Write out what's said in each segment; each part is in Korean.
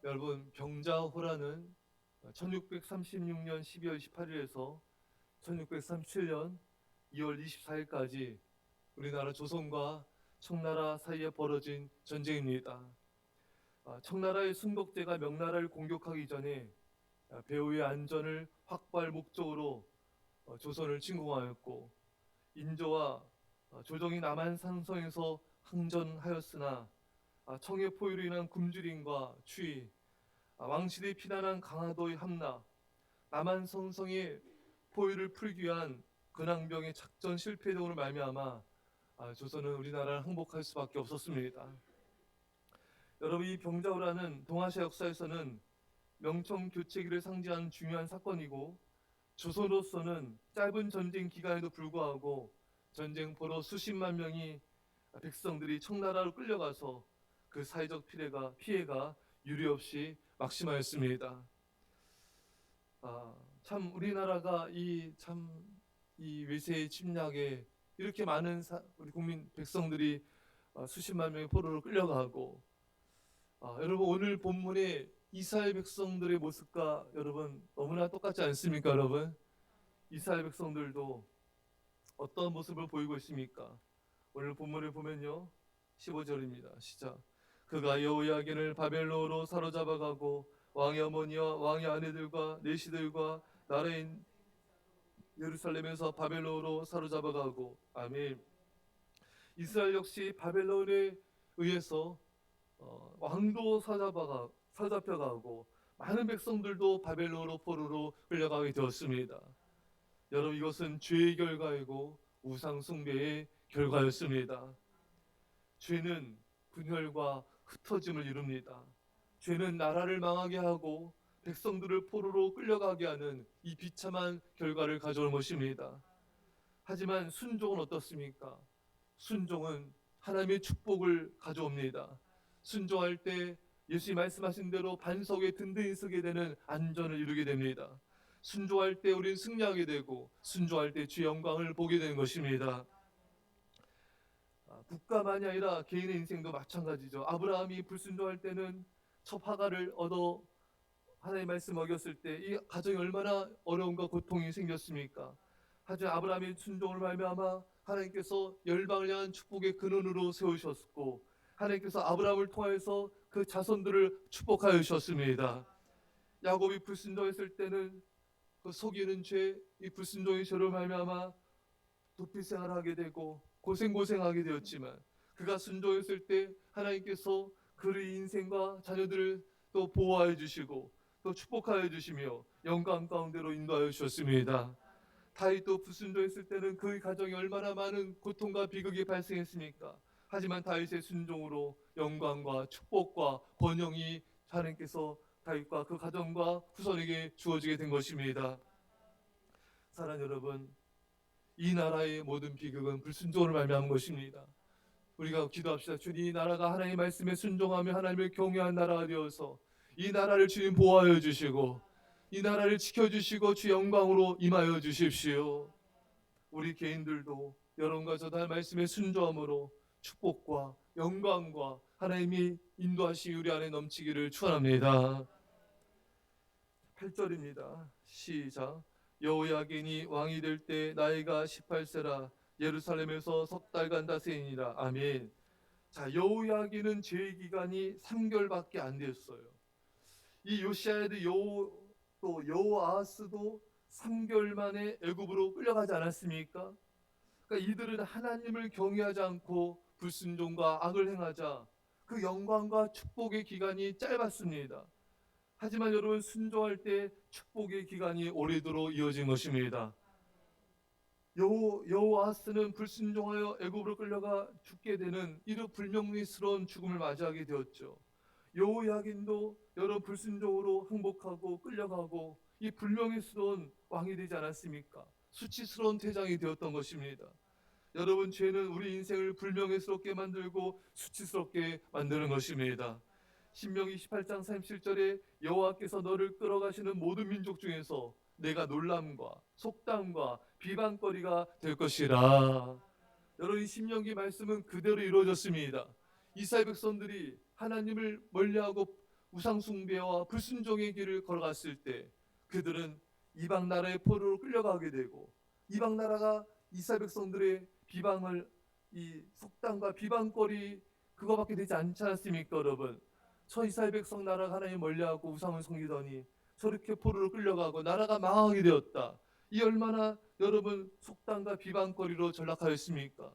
여러분, 병자호란은 1636년 12월 18일에서 1637년 2월 24일까지 우리나라 조선과 청나라 사이에 벌어진 전쟁입니다. 청나라의 순복제가 명나라를 공격하기 전에 배후의 안전을 확보할 목적으로 조선을 침공하였고, 인조와 조정이 남한 산성에서 항전하였으나 청의 포위로 인한 굶주림과 추위, 왕실이 피난한 강화도의 함락, 남한 산성의 포위를 풀기 위한 근황병의 작전 실패 등으로 말미암아 조선은 우리나라를 항복할 수밖에 없었습니다. 여러분, 이 병자호란은 동아시아 역사에서는 명청 교체기를 상징하는 중요한 사건이고, 조선으로서는 짧은 전쟁 기간에도 불구하고 전쟁포로 수십만 명이 백성들이 청나라로 끌려가서 그 사회적 피해가 유례없이 막심하였습니다. 참 우리나라가 이 외세의 침략에 이렇게 많은 우리 국민 백성들이 수십만 명의 포로로 끌려가고, 여러분, 오늘 본문의 이스라엘 백성들의 모습과 여러분 너무나 똑같지 않습니까? 여러분, 이스라엘 백성들도 어떤 모습을 보이고 있습니까? 오늘 본문을 보면요, 15절입니다. 시작. 그가 여호야긴을 바벨론으로 사로잡아가고 왕의 어머니와 왕의 아내들과 내시들과 나라인 예루살렘에서 바벨론으로 사로잡아가고. 아멘. 이스라엘 역시 바벨론에 의해서 왕도 사로잡혀가고 많은 백성들도 바벨론으로 포로로 끌려가게 되었습니다. 여러분, 이것은 죄의 결과이고 우상 숭배의 결과였습니다. 죄는 분열과 흩어짐을 이룹니다. 죄는 나라를 망하게 하고 백성들을 포로로 끌려가게 하는 이 비참한 결과를 가져올 것입니다. 하지만 순종은 어떻습니까? 순종은 하나님의 축복을 가져옵니다. 순종할 때 예수님 말씀하신 대로 반석에 든든히 서게 되는 안전을 이루게 됩니다. 순종할 때 우리는 승리하게 되고, 순종할 때 주의 영광을 보게 되는 것입니다. 국가만이 아니라 개인의 인생도 마찬가지죠. 아브라함이 불순종할 때는 첫 화가를 얻어 하나님의 말씀 어겼을 때 이 가정이 얼마나 어려움과 고통이 생겼습니까? 하지만 아브라함의 순종을 말미암아 하나님께서 열방을 향한 축복의 근원으로 세우셨고, 하나님께서 아브라함을 통하여서 그 자손들을 축복하여 주셨습니다. 야곱이 불순종했을 때는 그 속이는 죄, 이 불순종의 죄로 말미암아 도피 생활을 하게 되고 고생하게 되었지만, 그가 순종했을 때 하나님께서 그의 인생과 자녀들을 또 보호하여 주시고 또 축복하여 주시며 영광 가운데로 인도하여 주셨습니다. 다윗도 불순종했을 때는 그의 가정에 얼마나 많은 고통과 비극이 발생했습니까? 하지만 다윗의 순종으로 영광과 축복과 번영이 하나님께서 다윗과 그 가정과 후손에게 주어지게 된 것입니다. 사랑하는 여러분, 이 나라의 모든 비극은 불순종으로 말미암은 것입니다. 우리가 기도합시다. 주님, 이 나라가 하나님의 말씀에 순종하며 하나님을 경외한 나라가 되어서 이 나라를 주님 보호하여 주시고 이 나라를 지켜주시고 주 영광으로 임하여 주십시오. 우리 개인들도 여러분과 저도 말씀에 순종함으로 축복과 영광과 하나님이 인도하시 우리 안에 넘치기를 축원합니다. 8절입니다. 시작. 여호야긴이 왕이 될 때 나이가 18세라 예루살렘에서 석 달간 다스리니라. 아멘. 자, 여호야긴은 제위 기간이 3개월밖에 안 됐어요. 이 요시야에도 또 여호아하스도 3개월 만에 애굽으로 끌려가지 않았습니까? 그러니까 이들은 하나님을 경외하지 않고 불순종과 악을 행하자 그 영광과 축복의 기간이 짧았습니다. 하지만 여러분, 순종할 때 축복의 기간이 오래도록 이어진 것입니다. 여호아하스는 불순종하여 애굽으로 끌려가 죽게 되는 이런 불명예스러운 죽음을 맞이하게 되었죠. 여호야긴도 여러 불순종으로 항복하고 끌려가고 이 불명예스러운 왕이 되지 않았습니까? 수치스러운 태장이 되었던 것입니다. 여러분, 죄는 우리 인생을 불명예스럽게 만들고 수치스럽게 만드는 것입니다. 신명기 18장 37절에 여호와께서 너를 끌어가시는 모든 민족 중에서 내가 놀람과 속담과 비방거리가 될 것이라. 여러분, 이 신명기 말씀은 그대로 이루어졌습니다. 이스라엘 백성들이 하나님을 멀리하고 우상 숭배와 불순종의 길을 걸어갔을 때 그들은 이방 나라의 포로로 끌려가게 되고, 이방 나라가 이스라엘 백성들의 비방을, 이 속담과 비방거리 그거밖에 되지 않지 않습니까 여러분? 저 이스라엘 백성 나라가 하나님 멀리하고 우상을 섬기더니 저렇게 포로로 끌려가고 나라가 망하게 되었다. 이 얼마나 여러분 속담과 비방거리로 전락하였습니까?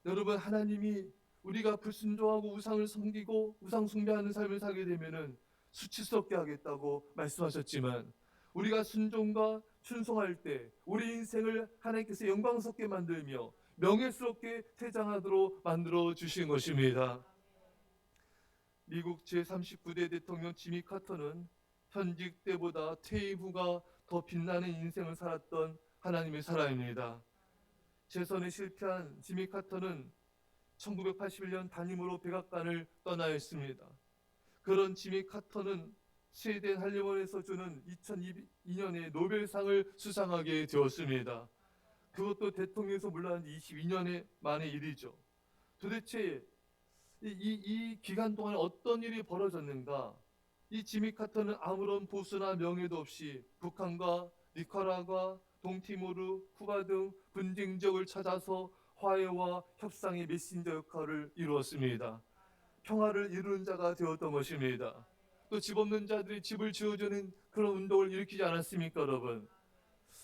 여러분, 하나님이 우리가 불순종하고 우상을 섬기고 우상 숭배하는 삶을 살게 되면은 수치스럽게 하겠다고 말씀하셨지만, 우리가 순종과 충성할 때 우리 인생을 하나님께서 영광스럽게 만들며 명예스럽게 퇴장하도록 만들어 주신 것입니다. 미국 제39대 대통령 지미 카터는 현직 때보다 퇴임 후가 더 빛나는 인생을 살았던 하나님의 사람입니다. 재선에 실패한 지미 카터는 1981년 단임으로 백악관을 떠나야 했습니다. 그런 지미 카터는 스웨덴 한림원에서 주는 2002년에 노벨상을 수상하게 되었습니다. 그것도 대통령에서 물러난 지 22년 만의 일이죠. 도대체 이 기간 동안 어떤 일이 벌어졌는가? 이 지미 카터는 아무런 보수나 명예도 없이 북한과 니카라과, 동티모르, 쿠바 등 분쟁 지역을 찾아서 화해와 협상의 메신저 역할을 이루었습니다. 평화를 이루는 자가 되었던 것입니다. 또 집 없는 자들이 집을 지어주는 그런 운동을 일으키지 않았습니까 여러분?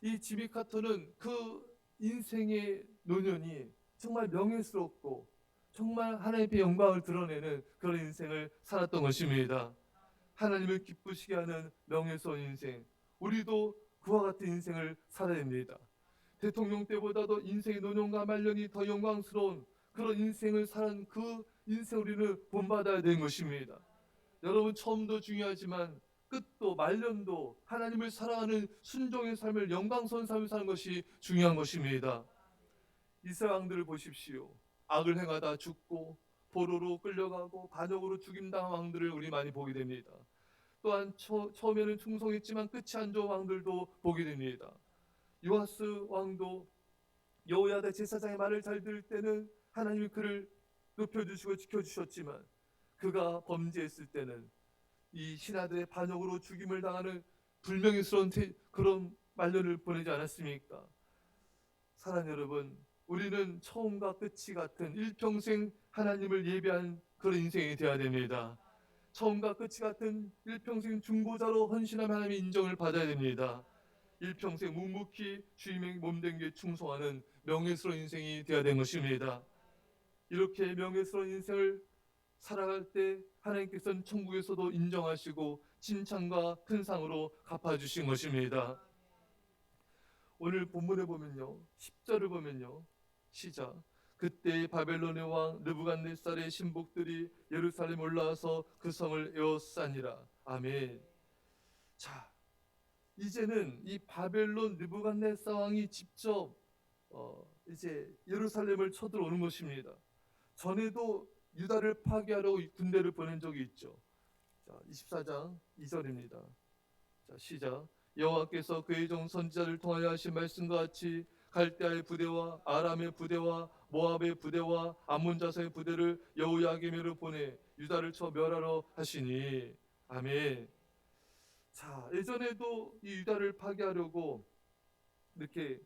이 지미 카터는 그 인생의 노년이 정말 명예스럽고 정말 하나님의 영광을 드러내는 그런 인생을 살았던 것입니다. 하나님을 기쁘시게 하는 명예스러운 인생, 우리도 그와 같은 인생을 살아야 됩니다. 대통령 때보다도 인생의 노년과 말년이 더 영광스러운 그런 인생을 사는 그 인생 우리는 본받아야 되는 것입니다. 여러분, 처음도 중요하지만 끝도 말년도 하나님을 사랑하는 순종의 삶을, 영광스러운 삶을 사는 것이 중요한 것입니다. 이스라엘 왕들을 보십시오. 악을 행하다 죽고 포로로 끌려가고 반역으로 죽임당한 왕들을 우리 많이 보게 됩니다. 또한 처음에는 충성했지만 끝이 안 좋은 왕들도 보게 됩니다. 요아스 왕도 여호야다 제사장의 말을 잘 들을 때는 하나님이 그를 높여주시고 지켜주셨지만, 그가 범죄했을 때는 이 신하들의 반역으로 죽임을 당하는 불명예스러운 그런 말년을 보내지 않았습니까? 사랑 여러분, 우리는 처음과 끝이 같은 일평생 하나님을 예배한 그런 인생이 되어야 됩니다. 처음과 끝이 같은 일평생 중보자로 헌신한 하나님의 인정을 받아야 됩니다. 일평생 묵묵히 주님의 몸된 게 충성하는 명예스러운 인생이 되어야 되는 것입니다. 이렇게 명예스러운 인생을 살아갈 때 하나님께서는 천국에서도 인정하시고 칭찬과 큰 상으로 갚아주신 것입니다. 오늘 본문에 보면요, 10절을 보면요, 시작. 그때 바벨론의 왕 느부갓네살의 신복들이 예루살렘에 올라와서 그 성을 에워싸니라. 아멘. 자, 이제는 이 바벨론 느부갓네살 왕이 직접 이제 예루살렘을 쳐들어오는 것입니다. 전에도 유다를 파괴하려고 군대를 보낸 적이 있죠. 자, 24장 2절입니다. 자, 시작. 여호와께서 그의 종 선지자를 통하여 하신 말씀과 같이 갈대아의 부대와 아람의 부대와 모압의 부대와 암몬 자손의 부대를 여호야김으로 보내 유다를 쳐 멸하러 하시니. 아멘. 자, 예전에도 이 유다를 파괴하려고 이렇게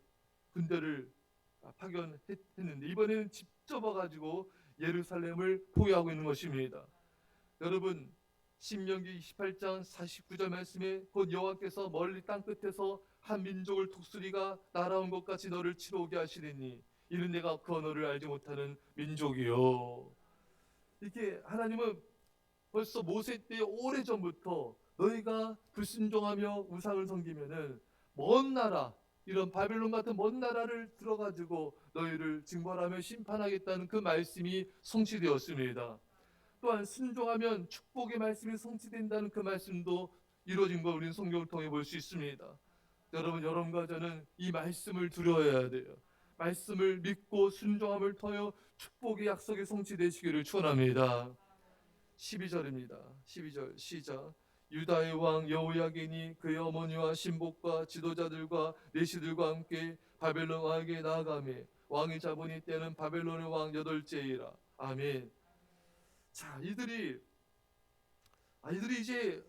군대를 파견했는데 이번에는 직접 와가지고 예루살렘을 포위하고 있는 것입니다. 여러분, 신명기 28장 49절 말씀에 곧 여호와께서 멀리 땅 끝에서 한 민족을 독수리가 날아온 것 같이 너를 치러 오게 하시리니 이는 내가 그 언어를 알지 못하는 민족이요. 이게 하나님은 벌써 모세 때 오래전부터 너희가 불순종하며 우상을 섬기면은 먼 나라, 이런 바벨론 같은 먼 나라를 들어가지고 너희를 징벌하며 심판하겠다는 그 말씀이 성취되었습니다. 또한 순종하면 축복의 말씀이 성취된다는 그 말씀도 이루어진 걸 우리는 성경을 통해 볼 수 있습니다. 여러분과 저는 이 말씀을 두려워해야 돼요. 말씀을 믿고 순종함을 통하여 축복의 약속이 성취되시기를 축원합니다. 12절입니다. 12절 시작. 유다의 왕 여호야긴이 그의 어머니와 신복과 지도자들과 내시들과 함께 바벨론 왕에게 나아가매 왕이 잡으니 때는 바벨론의 왕 8째이라. 아멘. 자, 이들이 이들이 이제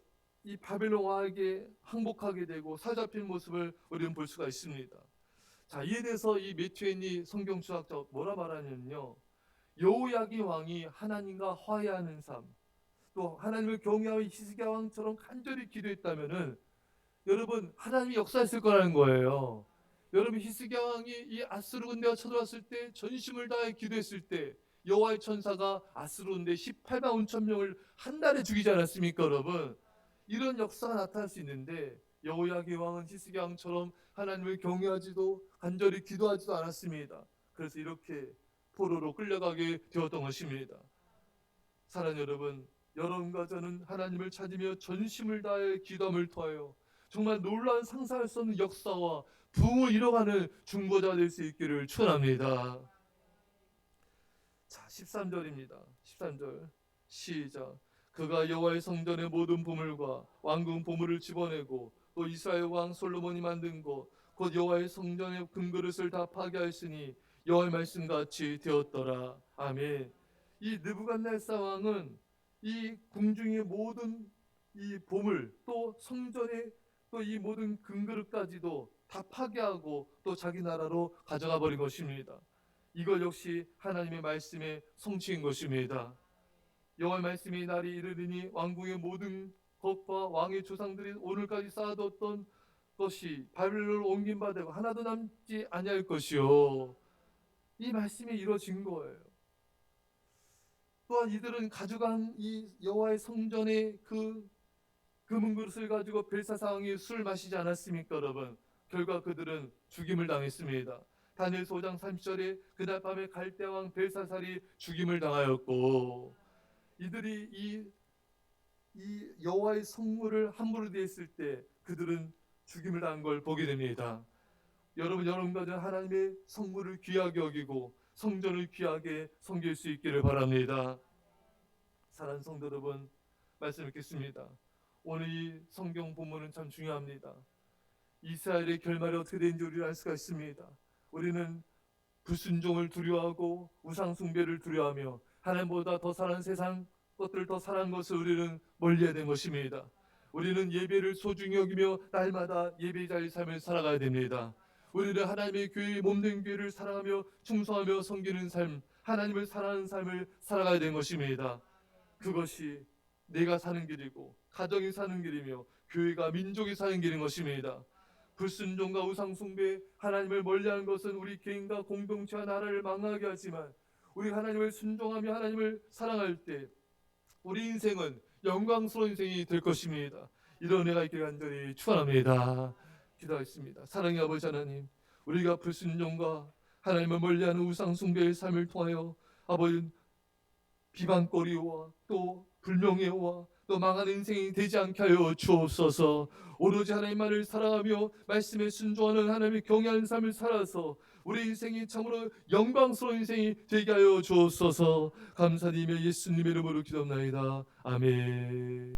이 바벨론 왕에게 항복하게 되고 사로잡힌 모습을 우리는 볼 수가 있습니다. 자, 이에 대해서 이 매튜엔이 성경 수학자 뭐라 말하냐면요, 여호야긴 왕이 하나님과 화해하는 삶, 또 하나님을 경외하며 히스기야 왕처럼 간절히 기도했다면은 여러분 하나님이 역사했을 거라는 거예요. 여러분 히스기야 왕이 이 아수르 군대가 쳐들어왔을 때 전심을 다해 기도했을 때 여호와의 천사가 아수르 군대 18만 5천 명을 한 달에 죽이지 않았습니까, 여러분? 이런 역사가 나타날 수 있는데 여호야긴 왕은 히스기야 왕처럼 하나님을 경외하지도 간절히 기도하지도 않았습니다. 그래서 이렇게 포로로 끌려가게 되었던 것입니다. 사랑하는 여러분, 여러분과 저는 하나님을 찾으며 전심을 다해 기도함을 통하여 정말 놀라운 상상할 수 없는 역사와 부흥을 이뤄가는 중보자 될 수 있기를 축원합니다. 자, 13절입니다. 13절 시작. 그가 여호와의 성전의 모든 보물과 왕궁 보물을 집어내고 또 이스라엘 왕 솔로몬이 만든 것 곧 여호와의 성전의 금그릇을 다 파괴하였으니 여호와의 말씀같이 되었더라. 아멘. 이 느부갓네살 왕은 이 궁중의 모든 이 보물 또 성전의 또 이 모든 금그릇까지도 다 파괴하고 또 자기 나라로 가져가 버린 것입니다. 이것 역시 하나님의 말씀의 성취인 것입니다. 여호와의 말씀이 날이 이르리니 왕궁의 모든 것과 왕의 조상들이 오늘까지 쌓아뒀던 것이 바벨론으로 옮긴 바 되고 하나도 남지 아니할 것이요. 이 말씀이 이루어진 거예요. 또한 이들은 가져간 이 여호와의 성전의 그 금은 그릇을 가지고 벨사사 왕이 술 마시지 않았습니까, 여러분? 결과 그들은 죽임을 당했습니다. 다니엘서 5장 30절에 그날 밤에 갈대아 왕 벨사살이 죽임을 당하였고, 이들이 이 여호와의 성물을 함부로 대했을 때 그들은 죽임을 당한 걸 보게 됩니다. 여러분과 저는 하나님의 성물을 귀하게 여기고 성전을 귀하게 섬길 수 있기를 바랍니다. 사랑하는 성도 여러분, 말씀 읽겠습니다. 오늘 이 성경 본문은 참 중요합니다. 이스라엘의 결말이 어떻게 되는지 우리는 알 수가 있습니다. 우리는 불순종을 두려워하고 우상 숭배를 두려워하며 하나님보다 더 사랑하는 세상 것들을 더 사랑하는 것을 우리는 멀리해야 되는 것입니다. 우리는 예배를 소중히 여기며 날마다 예배자의 삶을 살아가야 됩니다. 우리는 하나님의 교회의 몸된 교회를 사랑하며 충성하며 섬기는 삶, 하나님을 사랑하는 삶을 살아가야 되는 것입니다. 그것이 내가 사는 길이고 가정이 사는 길이며 교회가 민족이 사는 길인 것입니다. 불순종과 우상숭배, 하나님을 멀리하는 것은 우리 개인과 공동체와 나라를 망하게 하지만 우리 하나님을 순종하며 하나님을 사랑할 때 우리 인생은 영광스러운 인생이 될 것입니다. 이런 은혜가 있기를 간절히 축원합니다. 기도하겠습니다. 사랑의 아버지 하나님, 우리가 불순종과 하나님을 멀리하는 우상숭배의 삶을 통하여 아버지 비방거리와 또 불명예와 또 망한 인생이 되지 않게 하여 주옵소서. 오로지 하나님만을 사랑하며 말씀에 순종하는 하나님의 경외하는 삶을 살아서 우리 인생이 참으로 영광스러운 인생이 되게 하여 주옵소서. 감사드리며 예수님의 이름으로 기도합나이다. 아멘.